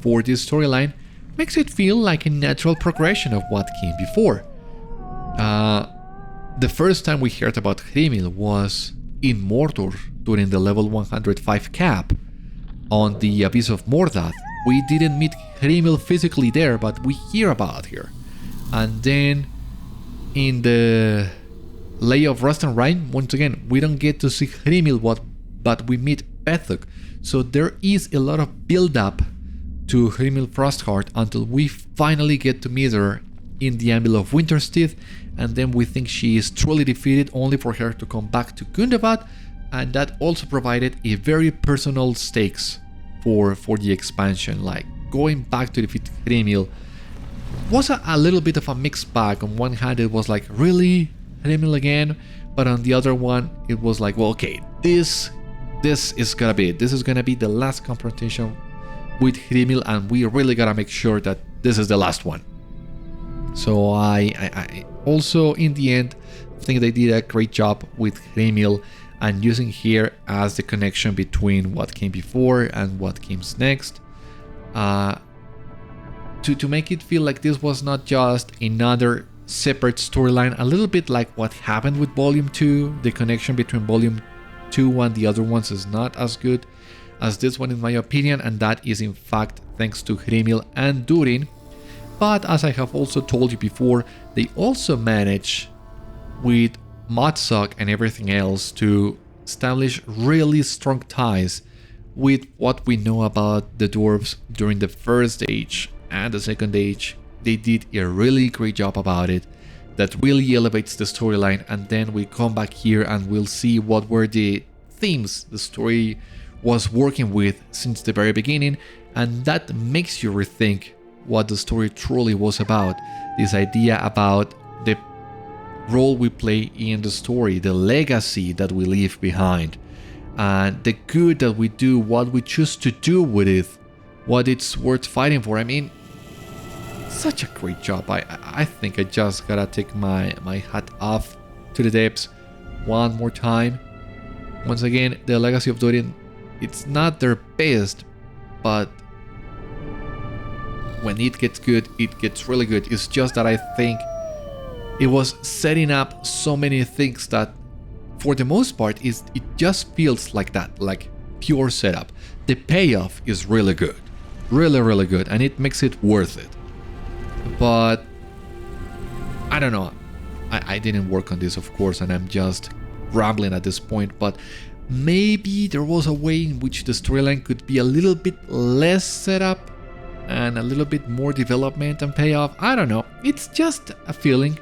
for this storyline, makes it feel like a natural progression of what came before. The first time we heard about Hrímil was in Mordor during the level 105 cap on the Abyss of Mordath. We didn't meet Hrímil physically there, but we hear about her. And then in the Lay of Rust and Rime, once again, we don't get to see Hrímil, but we meet Vethúg. So there is a lot of build-up to Hrímil Frostheart until we finally get to meet her in the Anvil of Winterstead, and then we think she is truly defeated, only for her to come back to Gundabad, and that also provided a very personal stakes for the expansion. Like, going back to defeat Hrímil was a little bit of a mixed bag. On one hand, it was like, really? Hrímil again? But on the other one, it was like, well, okay, this is gonna be it. This is gonna be the last confrontation with Hrímil, and we really gotta make sure that this is the last one. So I also, in the end, think they did a great job with Hrímil and using her as the connection between what came before and what came next, to make it feel like this was not just another separate storyline, a little bit like what happened with Volume 2. The connection between Volume 2 and the other ones is not as good as this one, in my opinion, and that is in fact thanks to Hrímil and Durin. But as I have also told you before, they also manage with Mótsog and everything else to establish really strong ties with what we know about the dwarves during the first age and the second age. They did a really great job about it that really elevates the storyline, and then we come back here and we'll see what were the themes the story was working with since the very beginning, and that makes you rethink what the story truly was about. This idea about the role we play in the story, the legacy that we leave behind, and the good that we do, what we choose to do with it, what it's worth fighting for. I mean, such a great job. I think I just gotta take my hat off to the devs one more time. Once again, the Legacy of Durin, it's not their best, but when it gets good, it gets really good. It's just that I think it was setting up so many things that for the most part it just feels like that, like pure setup. The payoff is really good, really good, and it makes it worth it. But I don't know, I didn't work on this, of course, and I'm just rambling at this point, but maybe there was a way in which the storyline could be a little bit less set up and a little bit more development and payoff. I don't know, it's just a feeling.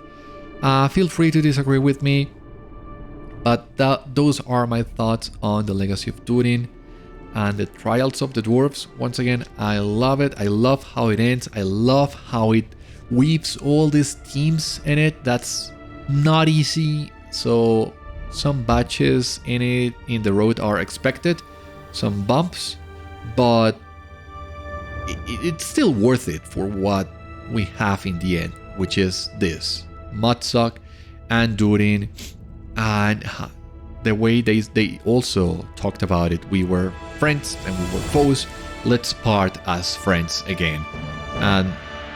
Feel free to disagree with me, but those are my thoughts on the Legacy of Durin and the Trials of the Dwarves. Once again, I love it. I love how it ends. I love how it weaves all these themes in it. That's not easy. So some batches in the road are expected, some bumps, but it's still worth it for what we have in the end, which is this Mótsog and Durin, and the way they also talked about it. We were friends and we were foes. Let's part as friends again. And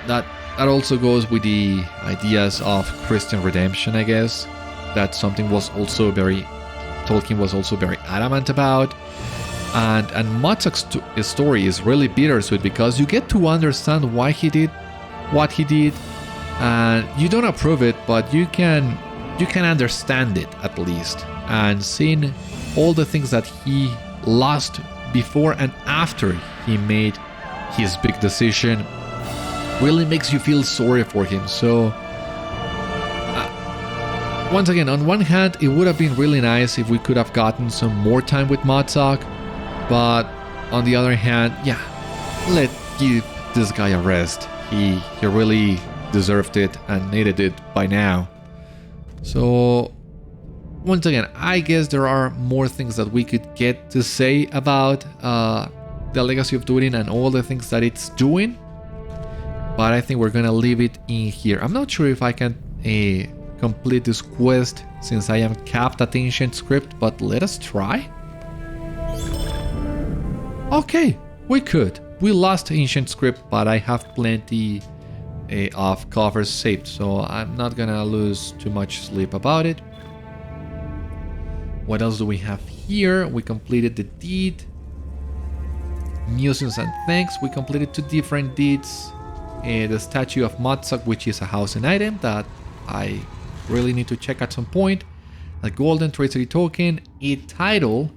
that also goes with the ideas of Christian redemption, I guess. That's something Tolkien was also very adamant about. And Mótsog's story is really bittersweet because you get to understand why he did what he did, and you don't approve it, but you can understand it at least. And seeing all the things that he lost before and after he made his big decision really makes you feel sorry for him. So once again, on one hand, it would have been really nice if we could have gotten some more time with Mótsog, but on the other hand, yeah, let's give this guy a rest. He really deserved it and needed it by now. So once again, I guess there are more things that we could get to say about the Legacy of Durin and all the things that it's doing, but I think we're gonna leave it in here. I'm not sure if I can complete this quest since I am capped at Ancient Script, but let us try. Okay, we could. We lost Ancient Script, but I have plenty of covers saved, so I'm not gonna lose too much sleep about it. What else do we have here? We completed the deed. Musings and thanks. We completed 2 different deeds. The statue of Mótsog, which is a house and item that I really need to check at some point. A golden treasury token. A title.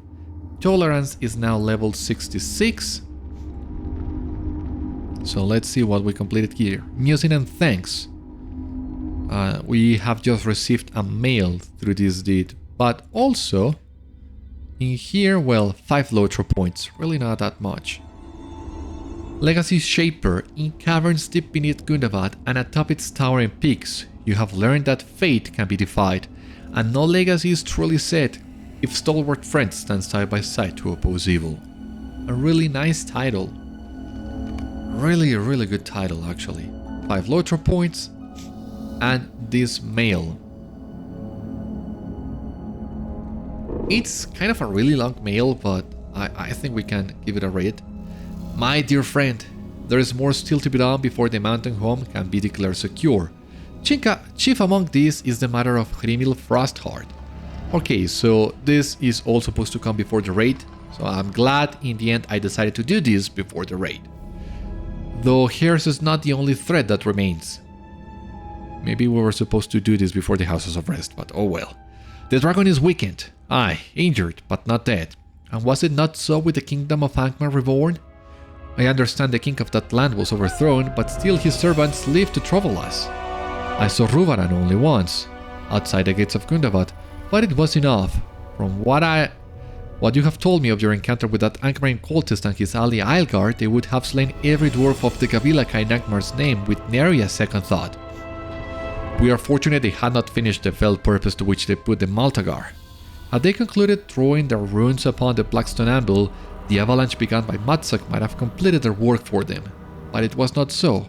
Tolerance is now level 66. So let's see what we completed here. Musing and thanks. We have just received a mail through this deed. But also, in here, well, 5 LOTRO points. Really not that much. Legacy Shaper. In caverns deep beneath Gundabad and atop its towering peaks, you have learned that fate can be defied, and no legacy is truly set if stalwart friends stand side by side to oppose evil. A really nice title. Really good title, actually. 5 LOTRO points, and this mail. It's kind of a really long mail, but I think we can give it a rate. My dear friend, there is more still to be done before the mountain home can be declared secure. Chief among these is the matter of Hrímil Frostheart. Okay, so this is all supposed to come before the raid, so I'm glad in the end I decided to do this before the raid. Though Hers is not the only threat that remains. Maybe we were supposed to do this before the Houses of Rest, but oh well. The dragon is weakened, aye, injured, but not dead. And was it not so with the kingdom of Angmar reborn? I understand the king of that land was overthrown, but still his servants live to trouble us. I saw Ruvaran only once, outside the gates of Gundabad, but it was enough. From what you have told me of your encounter with that Angmar cultist and his ally Eilgard, they would have slain every dwarf of the Gavilaca in Angmar's name with nary a second thought. We are fortunate they had not finished the fell purpose to which they put the Maltagar. Had they concluded throwing their runes upon the Blackstone Anvil, the avalanche begun by Mótsog might have completed their work for them. But it was not so.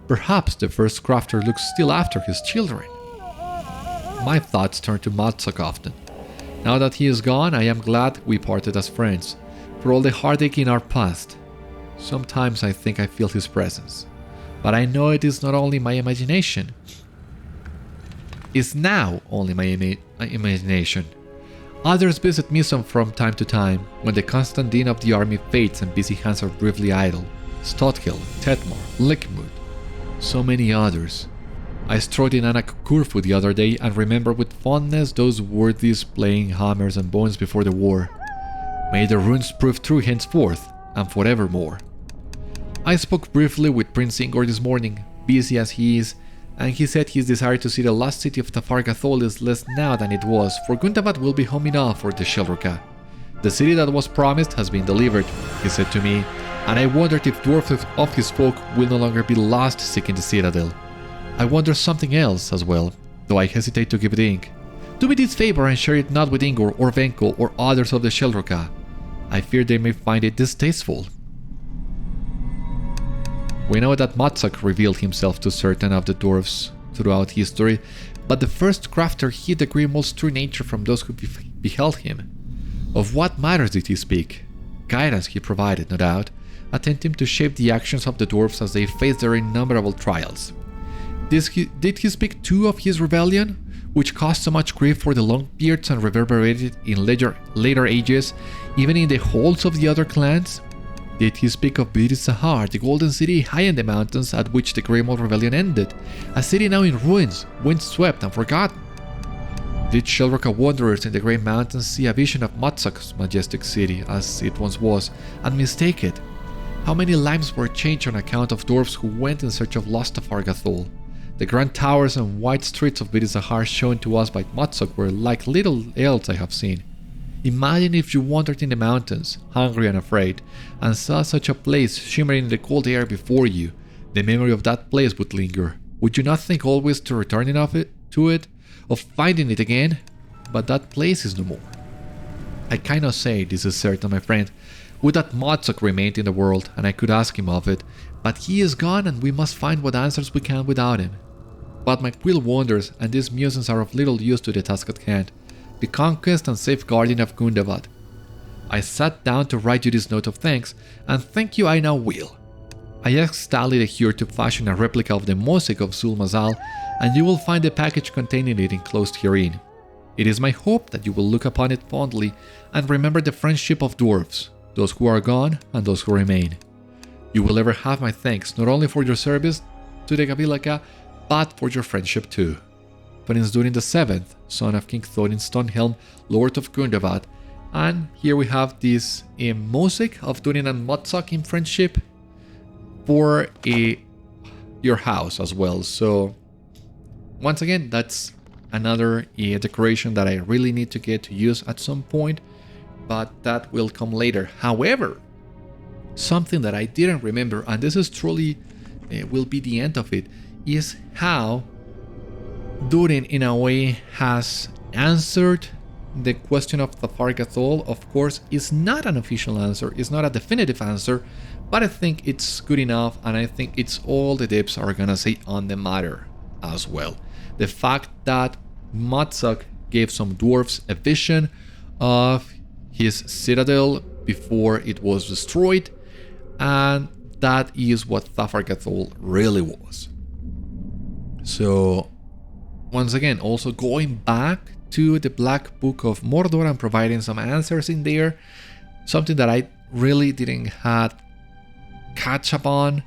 Perhaps the first crafter looks still after his children. My thoughts turn to Mótsog often. Now that he is gone, I am glad we parted as friends, for all the heartache in our past. Sometimes I think I feel his presence. But I know it is not only my imagination. It's now only my imagination. Others visit me some from time to time, when the constant din of the army fades and busy hands are briefly idle. Stothill, Tetmar, Lickmood, so many others. I strode in Anach-Kurfu the other day and remember with fondness those worthies playing hammers and bones before the war. May the runes prove true henceforth and forevermore. I spoke briefly with Prince Ingor this morning, busy as he is, and he said his desire to see the lost city of Tafargathol is less now than it was, for Gundabad will be home enough for the Shellroka. The city that was promised has been delivered, he said to me, and I wondered if dwarfs of his folk will no longer be lost seeking the Citadel. I wonder something else as well, though I hesitate to give it ink. Do me this favor and share it not with Ingor or Venko or others of the Shellroka. I fear they may find it distasteful. We know that Mótsog revealed himself to certain of the dwarves throughout history, but the first crafter hid the Grimwald's true nature from those who beheld him. Of what matters did he speak? Guidance he provided, no doubt, attempting to shape the actions of the dwarves as they faced their innumerable trials. Did he speak too of his rebellion, which caused so much grief for the Longbeards and reverberated in later ages, even in the halls of the other clans? Did he speak of Adkhat-zahhar, the golden city high in the mountains at which the Greymold rebellion ended, a city now in ruins, windswept and forgotten? Did Shellroka wanderers in the Grey Mountains see a vision of Mótsog's majestic city as it once was, and mistake it? How many lives were changed on account of dwarves who went in search of lost Tafargathol? The grand towers and wide streets of Adkhat-zahhar shown to us by Mótsog were like little else I have seen. Imagine if you wandered in the mountains, hungry and afraid, and saw such a place shimmering in the cold air before you. The memory of that place would linger. Would you not think always to returning to it, of finding it again? But that place is no more. I cannot say this is certain, my friend. Would that Mótsog remained in the world, and I could ask him of it, but he is gone and we must find what answers we can without him. But my quill wanders, and these musings are of little use to the task at hand, the conquest and safeguarding of Gundabad. I sat down to write you this note of thanks, and thank you I now will. I asked Tali the Hur to fashion a replica of the mosaic of Zul'Mazal, and you will find the package containing it enclosed herein. It is my hope that you will look upon it fondly and remember the friendship of dwarves, those who are gone and those who remain. You will ever have my thanks, not only for your service to the Gabilaka, but for your friendship too. Prince Durin VII, son of King Thorin Stonehelm, Lord of Gundabad. And here we have this mosaic of Durin and Mótsog in friendship for your house as well. So once again, that's another decoration that I really need to get to use at some point, but that will come later. However, something that I didn't remember, and this is truly will be the end of it, is how Durin in a way has answered the question of Tafargathol. Of course, it's not an official answer, it's not a definitive answer, but I think it's good enough, and I think it's all the devs are gonna say on the matter as well. The fact that Mótsog gave some dwarves a vision of his citadel before it was destroyed, and that is what Tafargathol really was. So once again, also going back to the Black Book of Mordor and providing some answers in there, something that I really didn't have catch up on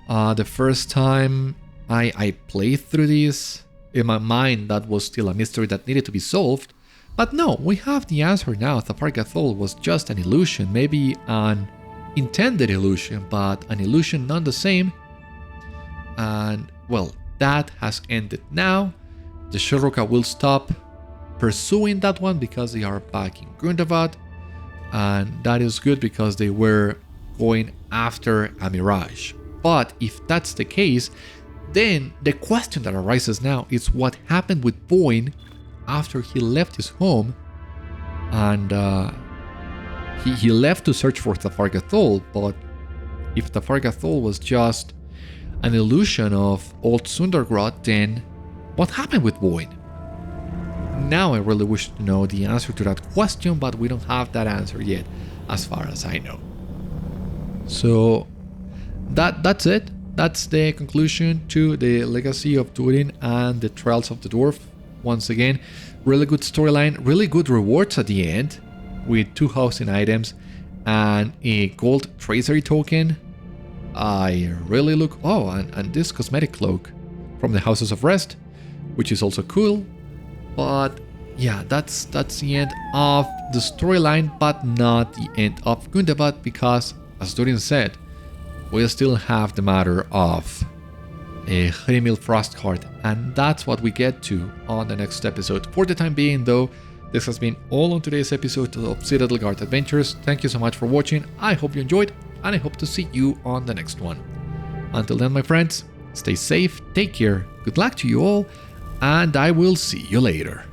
the first time I played through this. In my mind, that was still a mystery that needed to be solved, but no, we have the answer now. Tafargathol was just an illusion, maybe an intended illusion, but an illusion none the same. And well, that has ended now. The Shellroka will stop pursuing that one because they are back in Gundabad, and that is good because they were going after a mirage. But if that's the case, then the question that arises now is what happened with Boyne after he left his home, and he left to search for Tafargathol. But if Tafargathol was just an illusion of old Sundargrad, then what happened with Boyne? Now I really wish to know the answer to that question, but we don't have that answer yet, as far as I know. So that's it. that's the conclusion to the Legacy of Durin and the Trials of the Dwarf. Once again, really good storyline, really good rewards at the end, with 2 housing items and a gold tracery token. I really look... oh, and this cosmetic cloak from the Houses of Rest, which is also cool. But yeah, that's the end of the storyline, but not the end of Gundabad, because, as Durin said, we still have the matter of Hrímil Frostheart, and that's what we get to on the next episode. For the time being, though, this has been all on today's episode of Citadel Guard Adventures. Thank you so much for watching. I hope you enjoyed, and I hope to see you on the next one. Until then, my friends, stay safe, take care, good luck to you all, and I will see you later.